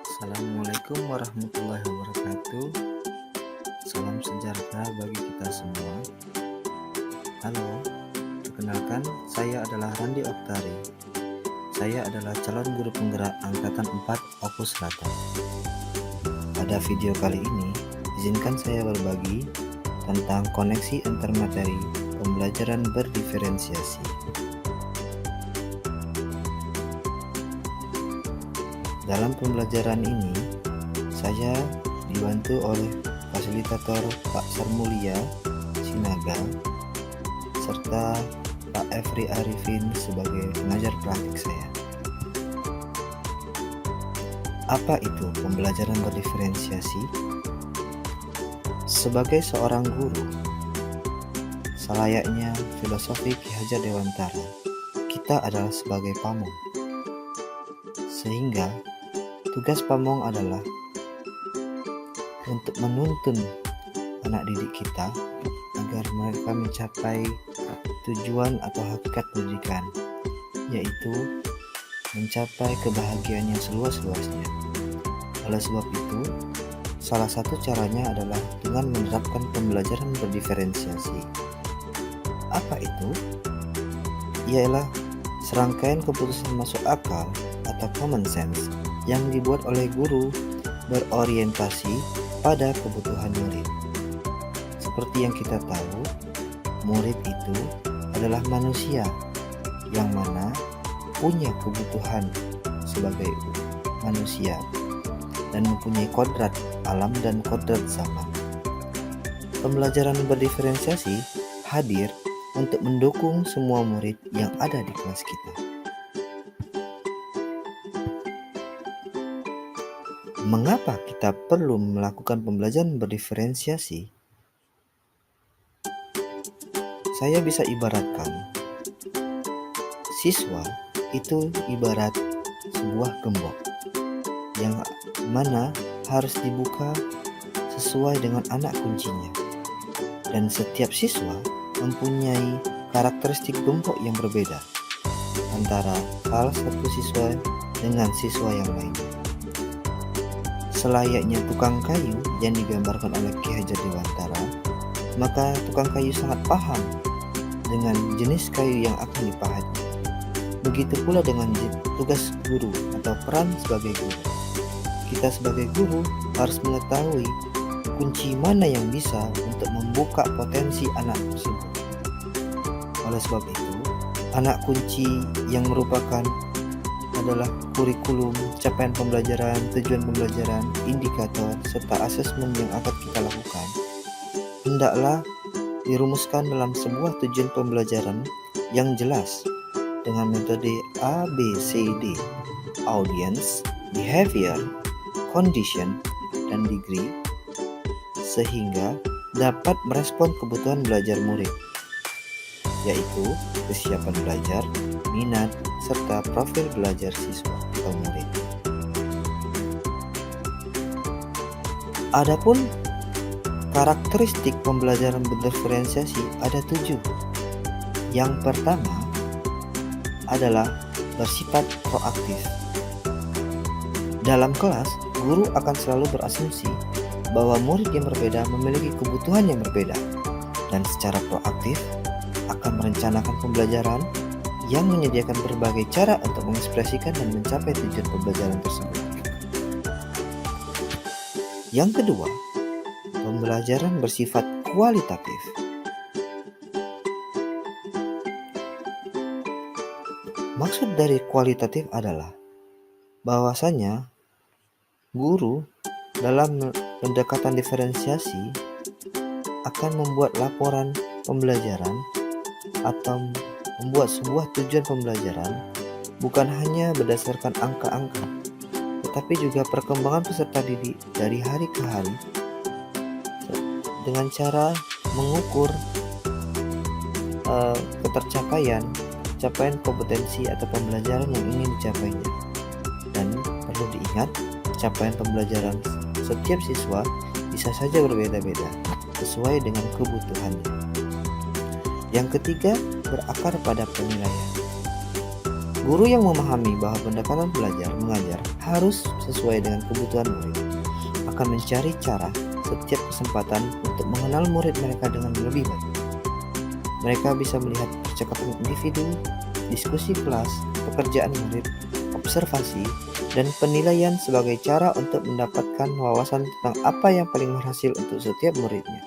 Assalamualaikum warahmatullahi wabarakatuh. Salam sejahtera bagi kita semua. Halo, perkenalkan saya adalah Randi Oktari. Saya adalah calon guru penggerak Angkatan 4 Opus Selatan. Pada video kali ini, izinkan saya berbagi tentang koneksi antar materi pembelajaran berdiferensiasi. Dalam pembelajaran ini, saya dibantu oleh fasilitator Pak Sarmulia Sinaga serta Pak Efri Arifin sebagai pengajar praktik saya. Apa itu pembelajaran berdiferensiasi? Sebagai seorang guru, selayaknya filosofi Ki Hajar Dewantara, kita adalah sebagai pamong. Sehingga tugas pamong adalah untuk menuntun anak didik kita agar mereka mencapai tujuan atau hakikat pendidikan, yaitu mencapai kebahagiaan yang seluas-luasnya. Oleh sebab itu, salah satu caranya adalah dengan menerapkan pembelajaran berdiferensiasi. Apa itu? Ialah serangkaian keputusan masuk akal atau common sense yang dibuat oleh guru berorientasi pada kebutuhan murid. Seperti yang kita tahu, murid itu adalah manusia yang mana punya kebutuhan sebagai manusia dan mempunyai kodrat alam dan kodrat zaman. Pembelajaran berdiferensiasi hadir untuk mendukung semua murid yang ada di kelas kita. Mengapa kita perlu melakukan pembelajaran berdiferensiasi? Saya bisa ibaratkan, siswa itu ibarat sebuah gembok yang mana harus dibuka sesuai dengan anak kuncinya. Dan setiap siswa mempunyai karakteristik gembok yang berbeda antara salah satu siswa dengan siswa yang lainnya. Selayaknya tukang kayu yang digambarkan oleh Ki Hajar Dewantara, maka tukang kayu sangat paham dengan jenis kayu yang akan dipahatnya. Begitu pula dengan tugas guru atau peran sebagai guru. Kita sebagai guru harus mengetahui kunci mana yang bisa untuk membuka potensi anak tersebut. Oleh sebab itu, anak kunci yang merupakan adalah kurikulum, capaian pembelajaran, tujuan pembelajaran, indikator, serta asesmen yang akan kita lakukan hendaklah dirumuskan dalam sebuah tujuan pembelajaran yang jelas dengan metode ABCD, audience, behavior, condition, dan degree, sehingga dapat merespon kebutuhan belajar murid, yaitu kesiapan belajar, minat, serta profil belajar siswa atau murid. Adapun karakteristik pembelajaran berdiferensiasi ada 7. Yang pertama adalah bersifat proaktif. Dalam kelas, guru akan selalu berasumsi bahwa murid yang berbeda memiliki kebutuhan yang berbeda dan secara proaktif akan merencanakan pembelajaran yang menyediakan berbagai cara untuk mengekspresikan dan mencapai tujuan pembelajaran tersebut. Yang kedua, pembelajaran bersifat kualitatif. Maksud dari kualitatif adalah bahwasanya guru dalam pendekatan diferensiasi akan membuat laporan pembelajaran atau membuat sebuah tujuan pembelajaran bukan hanya berdasarkan angka-angka, tetapi juga perkembangan peserta didik dari hari ke hari dengan cara mengukur ketercapaian, capaian kompetensi atau pembelajaran yang ingin dicapainya. Dan perlu diingat, capaian pembelajaran setiap siswa bisa saja berbeda-beda sesuai dengan kebutuhannya. Yang ketiga, berakar pada penilaian. Guru yang memahami bahwa pendekatan belajar mengajar harus sesuai dengan kebutuhan murid akan mencari cara setiap kesempatan untuk mengenal murid mereka dengan lebih baik. Mereka bisa melihat percakapan individu, diskusi kelas, pekerjaan murid, observasi, dan penilaian sebagai cara untuk mendapatkan wawasan tentang apa yang paling berhasil untuk setiap muridnya.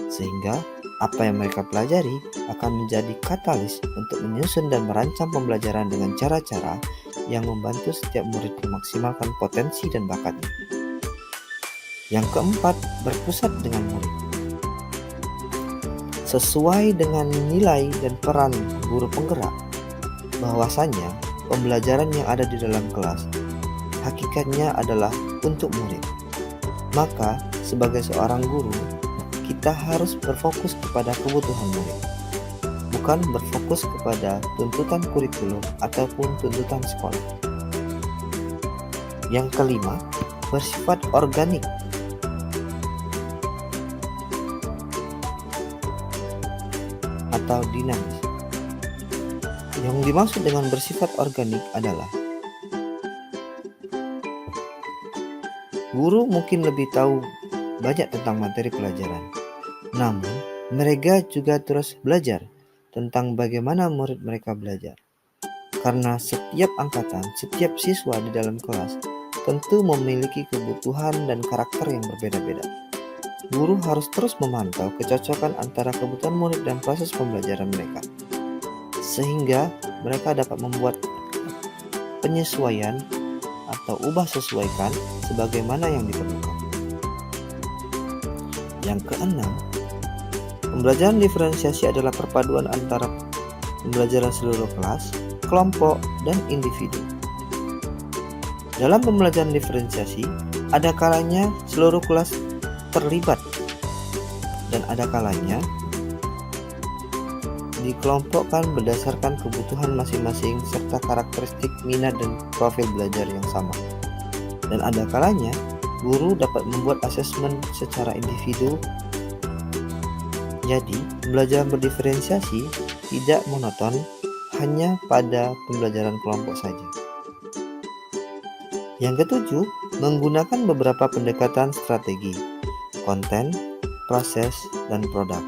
Sehingga apa yang mereka pelajari akan menjadi katalis untuk menyusun dan merancang pembelajaran dengan cara-cara yang membantu setiap murid memaksimalkan potensi dan bakatnya. Yang keempat, berpusat dengan murid. Sesuai dengan nilai dan peran guru penggerak, bahwasanya pembelajaran yang ada di dalam kelas hakikatnya adalah untuk murid. Maka, sebagai seorang guru, kita harus berfokus kepada kebutuhan murid, bukan berfokus kepada tuntutan kurikulum ataupun tuntutan sekolah. Yang kelima, bersifat organik. Atau dinamis. Yang dimaksud dengan bersifat organik adalah guru mungkin lebih tahu banyak tentang materi pelajaran, namun mereka juga terus belajar tentang bagaimana murid mereka belajar. Karena setiap angkatan, setiap siswa di dalam kelas tentu memiliki kebutuhan dan karakter yang berbeda-beda. Guru harus terus memantau kecocokan antara kebutuhan murid dan proses pembelajaran mereka, sehingga mereka dapat membuat penyesuaian atau ubah sesuaikan sebagaimana yang diperlukan. Yang keenam, pembelajaran diferensiasi adalah perpaduan antara pembelajaran seluruh kelas, kelompok, dan individu. Dalam pembelajaran diferensiasi, ada kalanya seluruh kelas terlibat dan ada kalanya dikelompokkan berdasarkan kebutuhan masing-masing serta karakteristik minat dan profil belajar yang sama. Dan ada kalanya guru dapat membuat asesmen secara individu. Jadi, pembelajaran berdiferensiasi tidak monoton hanya pada pembelajaran kelompok saja. Yang ketujuh, menggunakan beberapa pendekatan strategi, konten, proses, dan produk.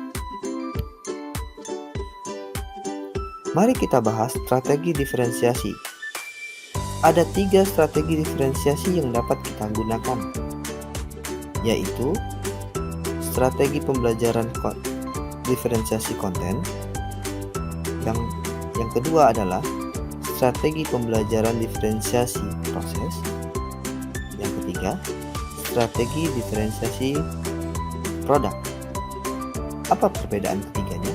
Mari kita bahas strategi diferensiasi. Ada 3 strategi diferensiasi yang dapat kita gunakan, yaitu strategi pembelajaran diferensiasi konten. Yang kedua adalah strategi pembelajaran diferensiasi proses. Yang ketiga, strategi diferensiasi produk. Apa perbedaan ketiganya?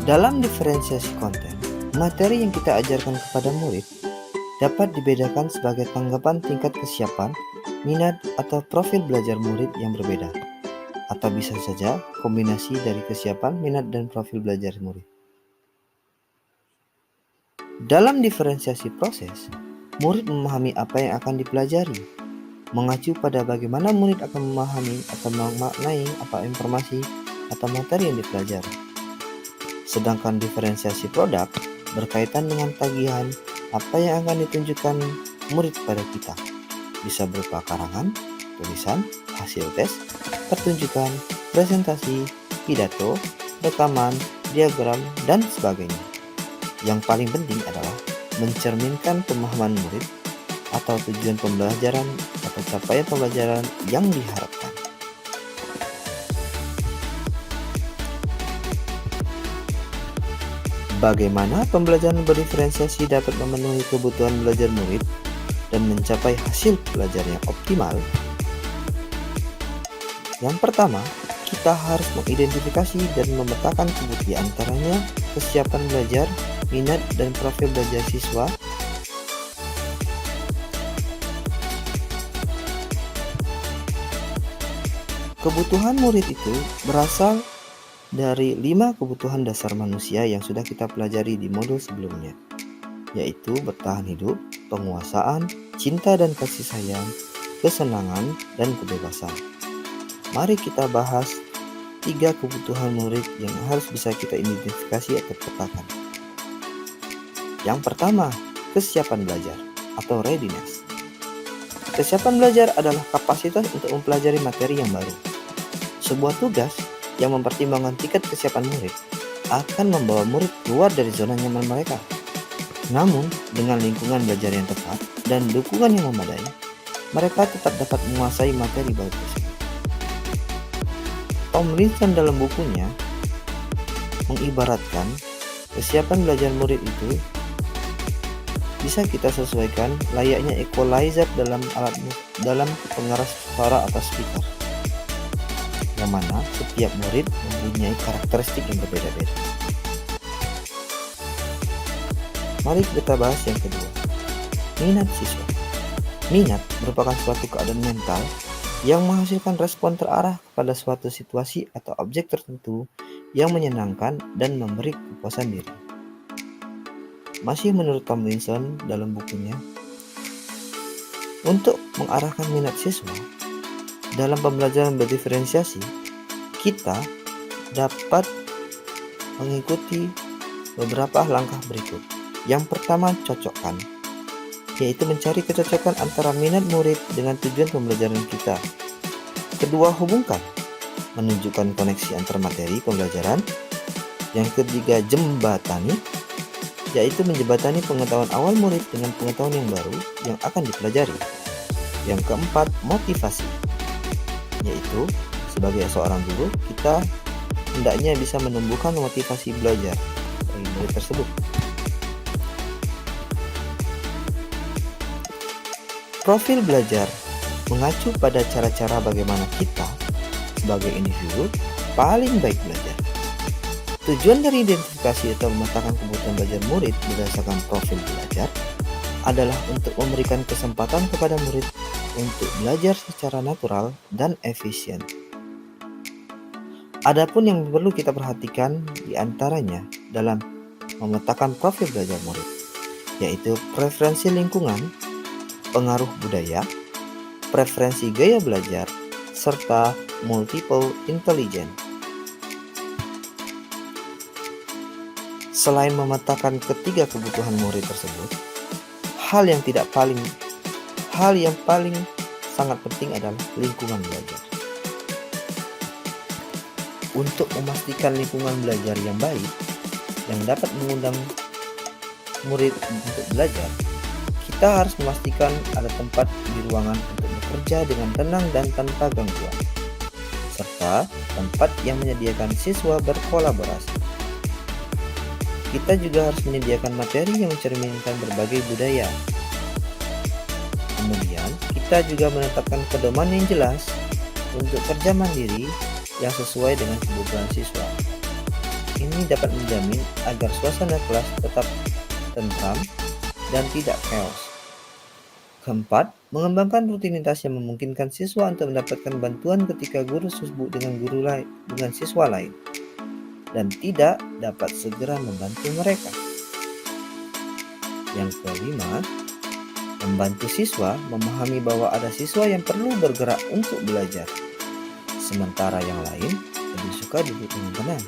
Dalam diferensiasi konten, materi yang kita ajarkan kepada murid dapat dibedakan sebagai tanggapan tingkat kesiapan, minat, atau profil belajar murid yang berbeda, atau bisa saja kombinasi dari kesiapan, minat, dan profil belajar murid. Dalam diferensiasi proses, murid memahami apa yang akan dipelajari, mengacu pada bagaimana murid akan memahami atau memaknai apa informasi atau materi yang dipelajari. Sedangkan diferensiasi produk berkaitan dengan tagihan apa yang akan ditunjukkan murid pada kita. Bisa berupa karangan, tulisan, hasil tes, pertunjukan, presentasi, pidato, rekaman, diagram, dan sebagainya. Yang paling penting adalah mencerminkan pemahaman murid atau tujuan pembelajaran atau capaian pembelajaran yang diharapkan. Bagaimana pembelajaran berdiferensiasi dapat memenuhi kebutuhan belajar murid dan mencapai hasil belajar yang optimal? Yang pertama, kita harus mengidentifikasi dan memetakan kebutuhan antaranya kesiapan belajar, minat, dan profil belajar siswa. Kebutuhan murid itu berasal dari 5 kebutuhan dasar manusia yang sudah kita pelajari di modul sebelumnya, yaitu bertahan hidup, penguasaan, cinta dan kasih sayang, kesenangan, dan kebebasan. Mari kita bahas 3 kebutuhan murid yang harus bisa kita identifikasi atau petakan. Yang pertama, kesiapan belajar atau readiness. Kesiapan belajar adalah kapasitas untuk mempelajari materi yang baru. Sebuah tugas yang mempertimbangkan tingkat kesiapan murid akan membawa murid keluar dari zona nyaman mereka. Namun, dengan lingkungan belajar yang tepat dan dukungan yang memadai, mereka tetap dapat menguasai materi baru tersebut. Tomlinson dalam bukunya mengibaratkan kesiapan belajar murid itu bisa kita sesuaikan layaknya equalizer dalam pengeras suara atau speaker, yang mana setiap murid mempunyai karakteristik yang berbeda-beda. Mari kita bahas yang kedua, minat siswa. Minat merupakan suatu keadaan mental yang menghasilkan respon terarah kepada suatu situasi atau objek tertentu yang menyenangkan dan memberi kepuasan diri. Masih menurut Tomlinson dalam bukunya, untuk mengarahkan minat siswa dalam pembelajaran berdiferensiasi, kita dapat mengikuti beberapa langkah berikut. Yang pertama, cocokkan, yaitu mencari kecocokan antara minat murid dengan tujuan pembelajaran kita. Kedua, hubungkan, menunjukkan koneksi antar materi pembelajaran. Yang ketiga, jembatani, yaitu menjembatani pengetahuan awal murid dengan pengetahuan yang baru yang akan dipelajari. Yang keempat, motivasi, yaitu sebagai seorang guru, kita hendaknya bisa menumbuhkan motivasi belajar bagi murid tersebut. Profil belajar mengacu pada cara-cara bagaimana kita sebagai individu paling baik belajar. Tujuan dari identifikasi atau memetakan kebutuhan belajar murid berdasarkan profil belajar adalah untuk memberikan kesempatan kepada murid untuk belajar secara natural dan efisien. Adapun yang perlu kita perhatikan di antaranya dalam memetakan profil belajar murid, yaitu preferensi lingkungan, pengaruh budaya, preferensi gaya belajar, serta multiple intelligence. Selain memetakan ketiga kebutuhan murid tersebut, hal yang paling sangat penting adalah lingkungan belajar. Untuk memastikan lingkungan belajar yang baik yang dapat mengundang murid untuk belajar, kita harus memastikan ada tempat di ruangan untuk bekerja dengan tenang dan tanpa gangguan, serta tempat yang menyediakan siswa berkolaborasi. Kita juga harus menyediakan materi yang mencerminkan berbagai budaya. Kemudian, kita juga menetapkan pedoman yang jelas untuk kerja mandiri yang sesuai dengan kebutuhan siswa. Ini dapat menjamin agar suasana kelas tetap tentram dan tidak chaos. Keempat, mengembangkan rutinitas yang memungkinkan siswa untuk mendapatkan bantuan ketika guru sibuk dengan siswa lain dan tidak dapat segera membantu mereka. Yang kelima, membantu siswa memahami bahwa ada siswa yang perlu bergerak untuk belajar, sementara yang lain lebih suka duduk dengan tenang.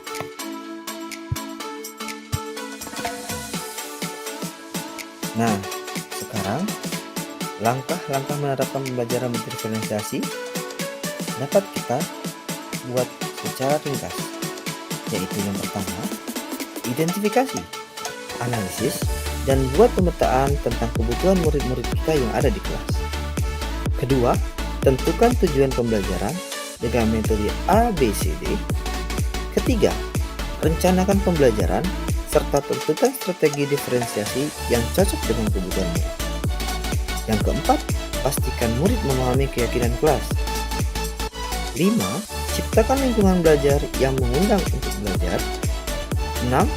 Nah, sekarang langkah-langkah menerapkan pembelajaran berdiferensiasi dapat kita buat secara ringkas, yaitu yang pertama, identifikasi, analisis, dan buat pemetaan tentang kebutuhan murid-murid kita yang ada di kelas. Kedua, tentukan tujuan pembelajaran dengan metode ABCD. Ketiga, rencanakan pembelajaran serta tentukan strategi diferensiasi yang cocok dengan kebutuhan murid. Yang keempat, pastikan murid memahami keyakinan kelas. 5. Ciptakan lingkungan belajar yang mengundang untuk belajar. 6.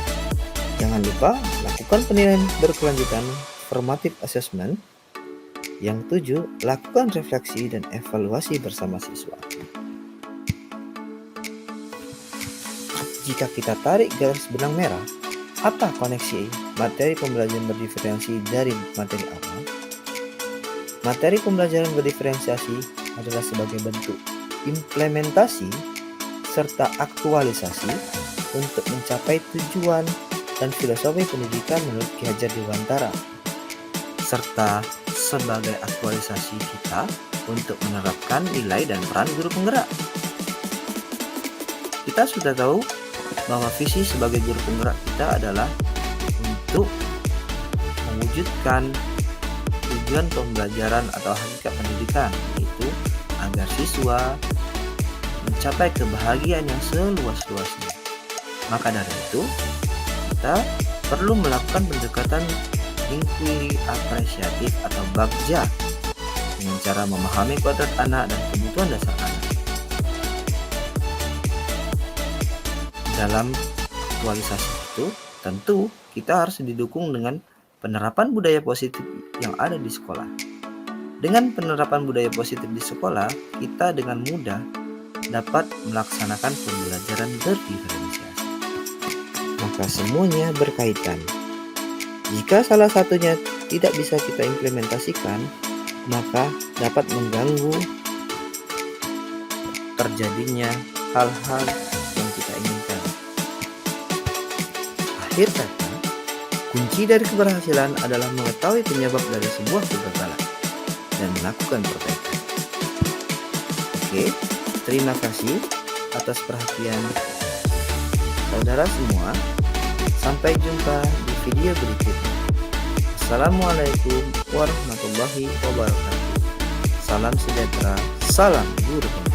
Jangan lupa lakukan penilaian berkelanjutan formative assessment. Yang 7. Lakukan refleksi dan evaluasi bersama siswa. Jika kita tarik garis benang merah, apa koneksi materi pembelajaran berdiferensiasi dari materi awal? Materi pembelajaran berdiferensiasi adalah sebagai bentuk implementasi serta aktualisasi untuk mencapai tujuan dan filosofi pendidikan menurut Ki Hajar Dewantara, serta sebagai aktualisasi kita untuk menerapkan nilai dan peran guru penggerak. Kita sudah tahu bahwa visi sebagai guru penggerak kita adalah untuk mewujudkan tujuan pembelajaran atau hakikat pendidikan, yaitu agar siswa mencapai kebahagiaan yang seluas-luasnya. Maka dari itu, kita perlu melakukan pendekatan inquiry apresiatif atau bagja dengan cara memahami kodrat anak dan kebutuhan dasar anak. Dalam aktualisasi itu, tentu kita harus didukung dengan penerapan budaya positif yang ada di sekolah. Dengan penerapan budaya positif di sekolah, kita dengan mudah dapat melaksanakan pembelajaran berdiferensiasi. Maka semuanya berkaitan. Jika salah satunya tidak bisa kita implementasikan, maka dapat mengganggu terjadinya hal-hal yang kita inginkan. Akhir kata, kunci dari keberhasilan adalah mengetahui penyebab dari sebuah kegagalan dan melakukan perbaikan. Oke, terima kasih atas perhatian saudara semua. Sampai jumpa di video berikutnya. Assalamualaikum warahmatullahi wabarakatuh. Salam sejahtera, salam guru.